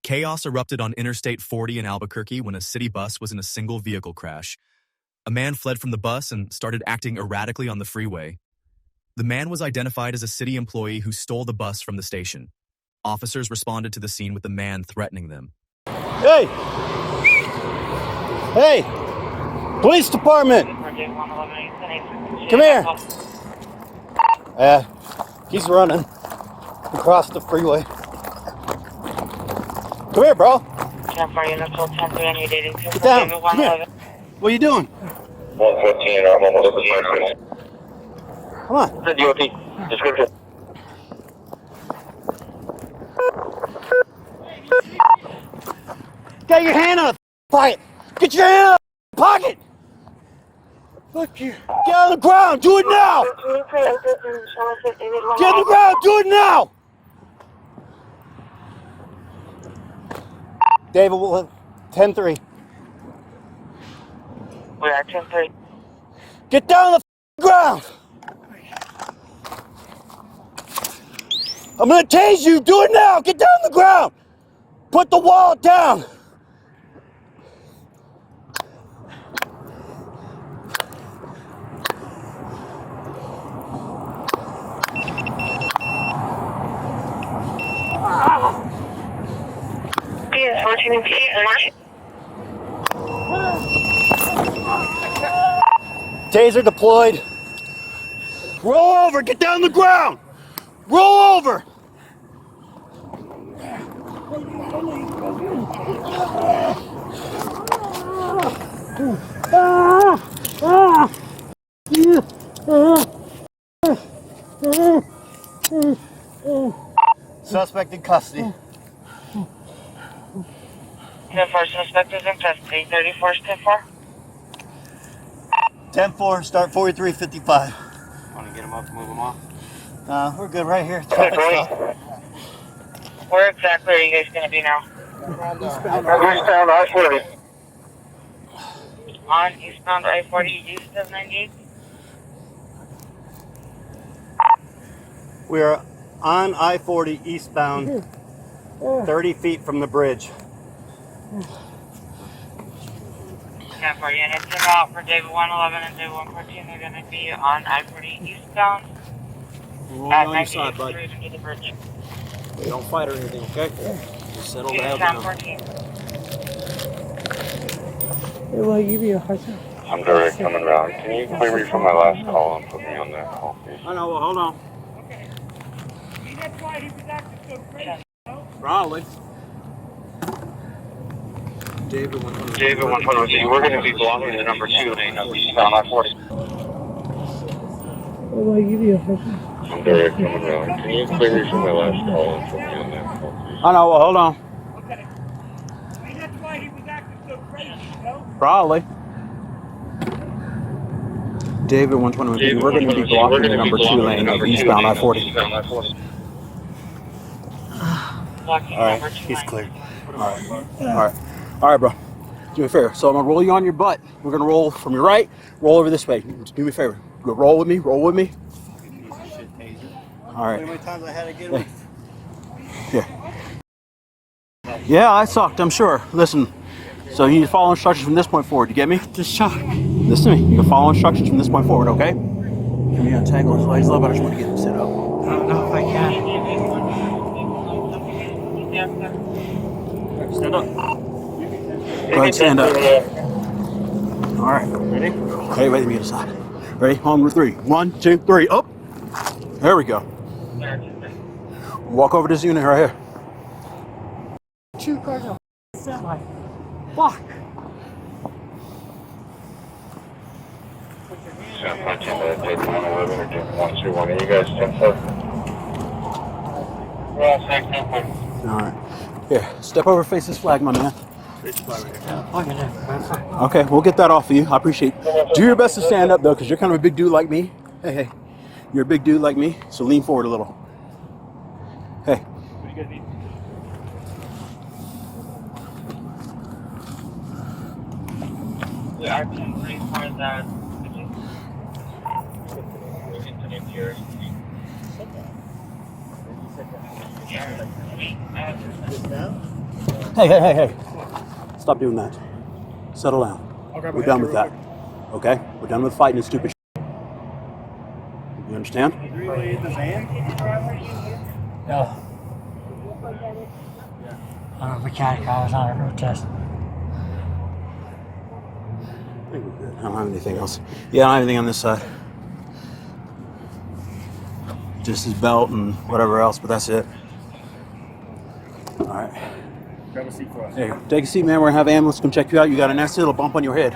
Chaos erupted on Interstate 40 in Albuquerque when a city bus was in a single vehicle crash. A man fled from the bus and started acting erratically on the freeway. The man was identified as a city employee who stole the bus from the station. Officers responded to the scene with the man threatening them. Hey! Hey! Police Department! Come here! He's running across the freeway. Come here, bro. Get down. Come here. What are you doing? 114, I'm almost at the Come on. The DOT description. Get your hand on the pocket. Get your hand on the pocket. Look here. Get on the ground. Do it now. Get on the ground. Do it now. David, 10-3. We are 10-3. Get down on the ground. I'm gonna tase you. Do it now. Get down on the ground. Put the wallet down. Taser deployed. Roll over. Get down on the ground. Roll over. Suspect in custody. 10-4, suspect is in custody. 34 is 10-4. 10-4, start 4355. Want to get him up, move him off? We're good right here. Traffic stop. Where exactly are you guys going to be now? Eastbound I-40. On eastbound I-40, east of 98? We are on I-40 eastbound, 30 feet from the bridge. 10-4 units are out for David 111 and David 114. They're going to be on I-40 eastbound. At 98th Street into the bridge. We don't fight or anything, okay? Just settle the hell Down down. 14. It will give you a hard time. I'm direct coming around. Can you clear me from my last call and put me on that call, please? I know, well, hold on. Okay. That's why he was acting so crazy. Probably. David 100. David 100, we're going to be blocking the number 2 lane of eastbound I-40. It will give you a hard time. I'm direct coming around. Can you clear me from my last call and put me on that call, please? I know, well, hold on. Okay. That's why he was acting so crazy, you know? Probably. David 120, we're going to be blocking the number 2 lane of eastbound I-40. Alright, he's cleared. Alright, bro. Do me a favor. So I'm going to roll you on your butt. We're going to roll from your right, roll over this way. Do me a favor. Go roll with me, roll with me. Alright. How many times I had to get away? Yeah, I sucked, I'm sure. Listen, so you need to follow instructions from this point forward. You get me? The shock. Listen to me. You can follow instructions from this point forward, okay? Give me untangle his legs a little bit. I just want to get him set up. I don't know if I can. Stand up. Go ahead and stand up. All right. Ready? Okay, wait, let me get aside. Ready? On 3. 1, 2, 3. Up. There we go. Walk over this unit right here. 2 cars are semi. Fuck. San Martin, David 111 or David 121. Are you guys 10-4? We're all safe, 10-4. All right. Here, step over, face this flag, my man. Okay, we'll get that off of you. I appreciate it. Do your best to stand up, though, because you're kind of a big dude like me. Hey. You're a big dude like me, so lean forward a little. Hey. We are 10-3 for that. We continue to yours. Sit down. Hey. Stop doing that. Settle down. We're done with that. Okay? We're done with fighting and stupid shit. You understand? Really in the van? No. Mechanic, I was on a road test. I think we're good. I don't have anything else. Yeah, I don't have anything on this side. Just his belt and whatever else, but that's it. All right. Grab a seat for us. There you go. Take a seat, man. We're gonna have ambulance come check you out. You got a nasty little bump on your head.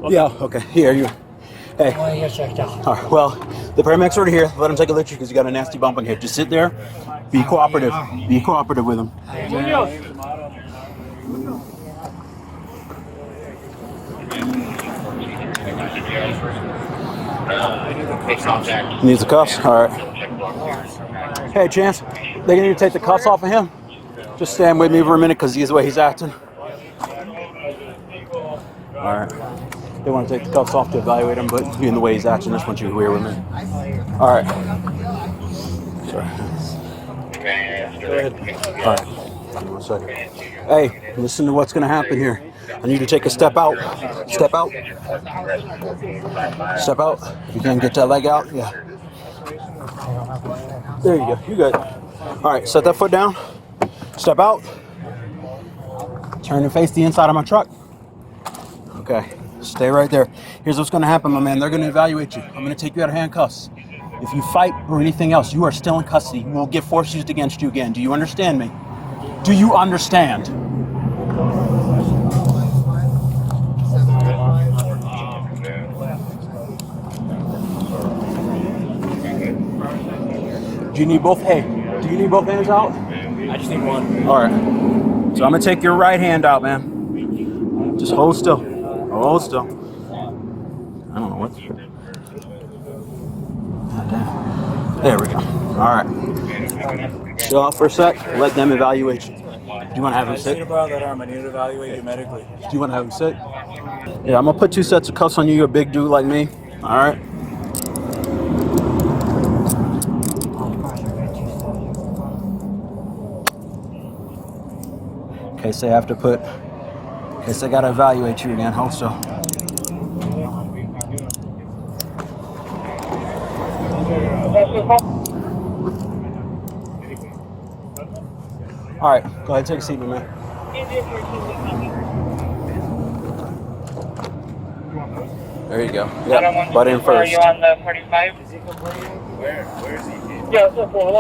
Yeah, okay. Here, you. Hey. I want to get checked out. All right, well, the paramedics are already here. Let him take a look at you because you got a nasty bump on your head. Just sit there. Be cooperative. Be cooperative with him. He needs the cuffs? All right. Hey, Chance, they need to take the cuffs off of him? Just stand with me for a minute because he's the way he's acting. All right. They want to take the cuffs off to evaluate him, but being the way he's acting, I just want you here with me. All right. Sorry. Go ahead. All right. Give me 1 second. Hey, listen to what's going to happen here. I need you to take a step out. Step out. Step out. If you can get that leg out, yeah. There you go. You're good. All right, set that foot down. Step out. Turn and face the inside of my truck. Okay, stay right there. Here's what's going to happen, my man. They're going to evaluate you. I'm going to take you out of handcuffs. If you fight or anything else, you are still in custody. We will get force used against you again. Do you understand me? Do you understand? Do you need both? Hey, do you need both hands out? I just need one. All right. So I'm gonna take your right hand out, man. Just hold still. Hold still. I don't know what. There we go. All right. Chill out for a sec. Let them evaluate you. Do you want to have him sit? About that arm, I need to evaluate you medically. Do you want to have him sit? Yeah, I'm gonna put 2 sets of cuffs on you. You're a big dude like me. All right. In case they have to put, in case they gotta evaluate you again, hold still. All right, go ahead, take a seat, my man. There you go. Yeah, butt in first. Are you on the 45? Where is he? Yeah, so for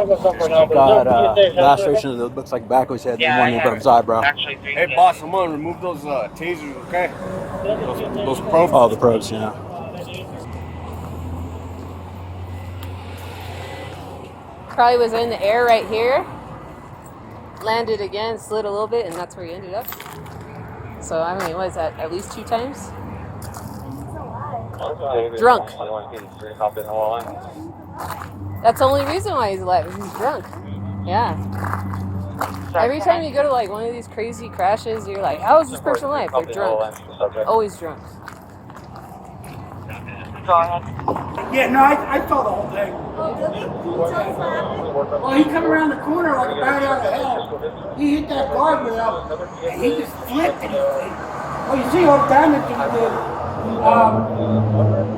Got last station that looks like backwards head, yeah, one in his eyebrow. Actually, 3 Hey, boss, I'm gonna remove those tasers, okay? Those probes. Oh, the probes, yeah. Probably was in the air right here, landed again, slid a little bit, and that's where he ended up. So, I mean, what is that, at least 2 times? Drunk. That's the only reason why he's alive, is he's drunk. Yeah. Every time you go to like one of these crazy crashes, you're like, how is this person alive? They're drunk. Always drunk. Yeah, no, I saw the whole thing. Well, he come around the corner like a bat out of hell. He hit that guardrail, and he just flipped it. Well, you see all the damage he did.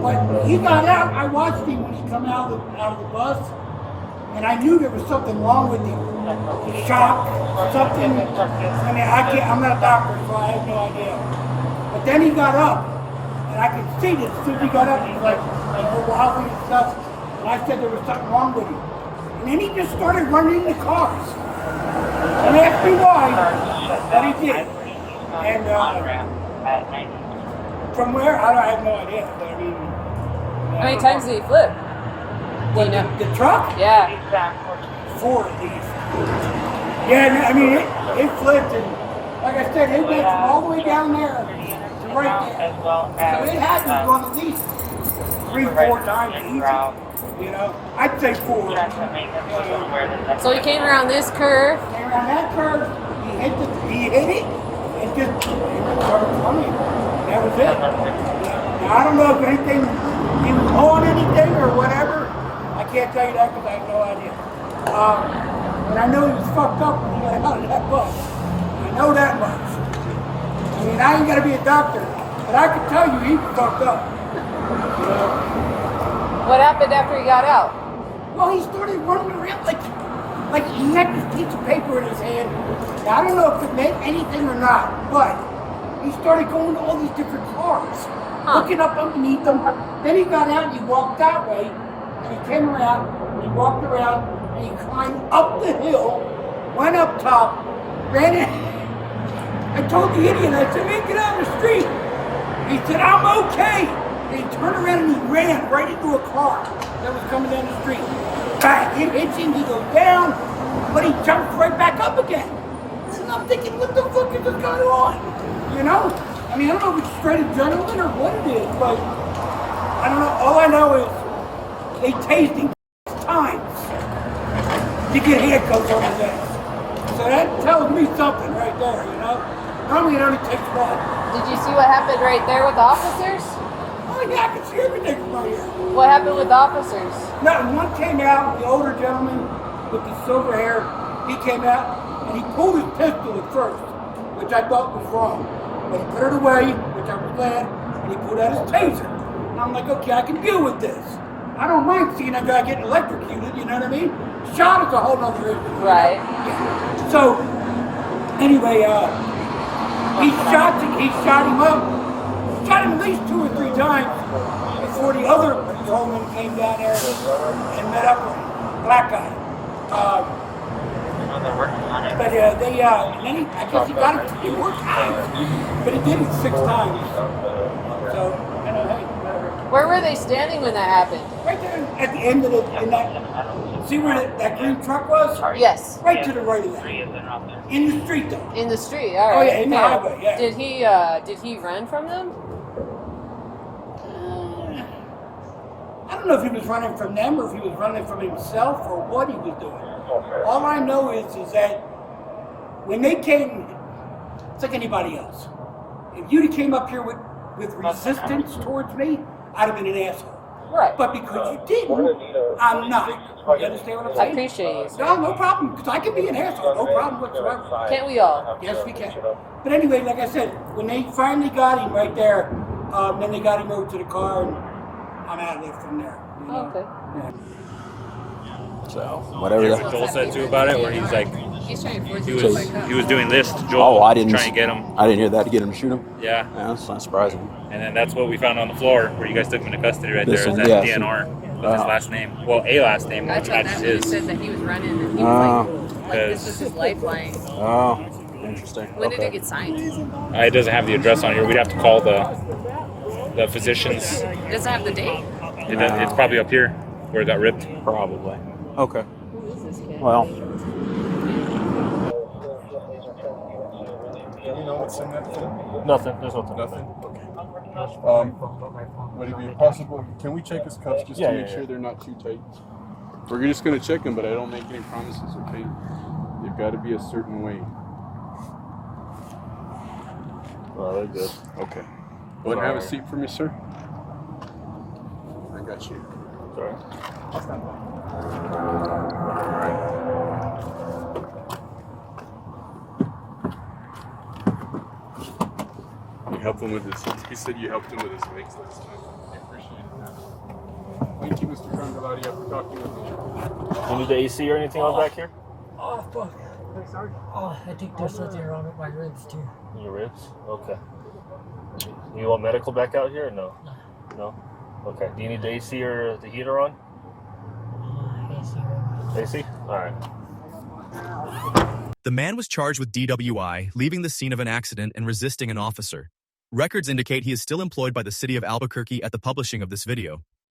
But he got out. I watched him when he come out of the bus, and I knew there was something wrong with him. Shock, something. I mean, I'm not a doctor, so I have no idea. But then he got up, and I could see that as soon as he got up, he was like wobbly and stuff. And I said there was something wrong with him. And then he just started running into cars. And asked me why, but he did. And from where? I have no idea. But I mean, How many times did he flip? Do you know? The truck? Yeah. 4 at least. Yeah, I mean, it flipped, and like I said, it went from all the way down there to right there. So it had to run at least 3-4 times easy. You know, I'd say 4. So he came around this curve. Came around that curve, he hit it, and just started running. That was it. Now, I don't know if anything, he was on anything or whatever. I can't tell you that because I have no idea. And I know he was fucked up when he got out of that bus. I know that much. I mean, I ain't gotta be a doctor, but I can tell you he was fucked up. You know? What happened after he got out? Well, he started running around like he had this piece of paper in his hand. Now, I don't know if it meant anything or not, but he started going to all these different cars, looking up underneath them. Then he got out and he walked that way, and he came around, and he walked around, and he climbed up the hill, went up top, ran in. I told the idiot, I said, man, get out of the street. He said, I'm okay. And he turned around and he ran right into a car that was coming down the street. Bang, it hits him, he goes down, but he jumps right back up again. And I'm thinking, what the fuck is this going on? You know? I mean, I don't know if it's straight adrenaline or what it is, but I don't know. All I know is they tased him times to get handcuffs on his ass. So that tells me something right there, you know? Normally it only takes one. Did you see what happened right there with the officers? Oh yeah, I can see everything from right here. What happened with the officers? No, one came out, the older gentleman with the silver hair, he came out and he pulled his pistol at first, which I thought was wrong. But he put it away, which I was glad, and he pulled out his taser. And I'm like, okay, I can deal with this. I don't mind seeing a guy getting electrocuted, you know what I mean? Shot is a whole other issue. Right. Yeah. So, anyway, he shot him up. Shot him at least 2 or 3 times before the other patrolman came down there and met up with him. Black guy. But and then I guess he got it 3 more times. But he did it 6 times. So, you know, hey. Where were they standing when that happened? Right there at the end of see where that green truck was? Yes. Right to the right of that. In the street though. In the street, all right. Oh yeah, in the highway, yeah. Did he run from them? I don't know if he was running from them or if he was running from himself or what he was doing. All I know is that when they came, it's like anybody else. If you'd have came up here with resistance towards me, I'd have been an asshole. Right. But because you didn't, I'm not. You understand what I'm I saying? appreciate you. No problem, because I can be an asshole, no problem whatsoever. Can't we all? Yes, we can. But anyway, like I said, when they finally got him right there, then they got him over to the car, and I'm out of there from there. You know? Okay. Yeah. So whatever Here's that. what Joel said too about it, where he's like, He's trying to force he you was to back up. he was doing this to Joel, I didn't. trying to get him. I didn't hear that to get him to shoot him. Yeah. Yeah, that's not surprising. And then that's what we found on the floor, where you guys took him into custody right This there. Is one, that yeah, DNR with his last name? Well, a last name, I which thought matches that when he his. said that he was running and he was like this was his lifeline. Oh, interesting. When did it get signed? It doesn't have the address on here. We'd have to call the physicians. It doesn't have the date? It's probably up here where it got ripped. Probably. Okay. Who is this kid? Well. Do you know what's in that film? Nothing. There's nothing. Nothing? Okay. Would it be possible, can we check his cuffs just to make sure they're not too tight? We're just going to check them, but I don't make any promises, okay? They've got to be a certain way. Oh, they're good. Okay. Want to have a seat for me, sir? I got you. Sorry. I'll stand by. You helped him with his, he said you helped him with his legs last time. I appreciate that. Thank you, Mr. Candelaria, for talking with me. You need the AC or anything on back here? Oh, fuck. Oh, I think there's something wrong with my ribs, too. Your ribs? Okay. You want medical back out here or no? No? Okay. Do you need the AC or the heater on? AC? Alright. The man was charged with DWI, leaving the scene of an accident and resisting an officer. Records indicate he is still employed by the City of Albuquerque at the publishing of this video.